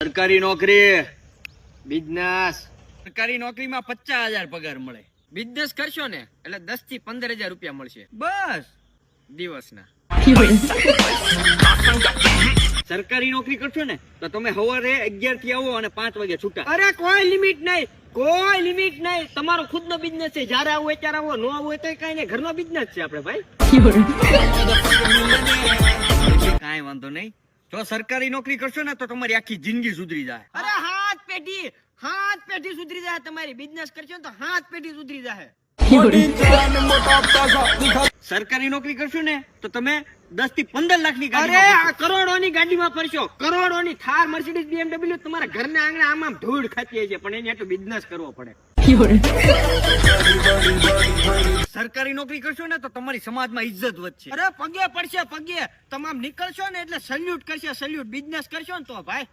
સરકારી નોકરી, બિઝનેસ. સરકારી નોકરીમાં 50,000 પગાર મળે. બિઝનેસ કરશો ને એટલે 10 થી 15,000 રૂપિયા મળશે બસ દિવસના. સરકારી નોકરી કરશો ને તો તમે સવારે 11 થી આવો અને 5 વાગે છૂટા. અરે કોઈ લિમિટ નહીં, કોઈ લિમિટ નહીં. તમારો ખુદનો બિઝનેસ છે, જ્યારે આવો ત્યારે આવો, નો આવો તો કઈ નહીં. ઘરનો બિઝનેસ છે આપણે ભાઈ. કાંઈ વાંધો નહીં. જો સરકારી નોકરી કરશો ને તો તમારી આખી જિંદગી સુધરી જાય. અરે હાથ પેઢી સુધરી જાય તમારી. બિઝનેસ કરશો ને તો હાથ પેઢી સુધરી જાય. સરકારી નોકરી કરશો ને તો તમે 10 થી 15 લાખની અરે ગાડી. આ કરોડોની ગાડીમાં ફરશો, કરોડોની થાર, મર્સિડીઝ, BMW તમારા ઘરના આંગણે આમ ધૂળ ખાતી હોય છે, પણ એને એટલું બિઝનેસ કરવો પડે. સરકારી નોકરી કરશો ને તો તમારી સમાજમાં ઇજ્જત વધશે. અરે પગે પડશે, પગે તમામ નીકળશો ને એટલે સલ્યુટ કરશે, સલ્યુટ. બિઝનેસ કરશો ને તો ભાઈ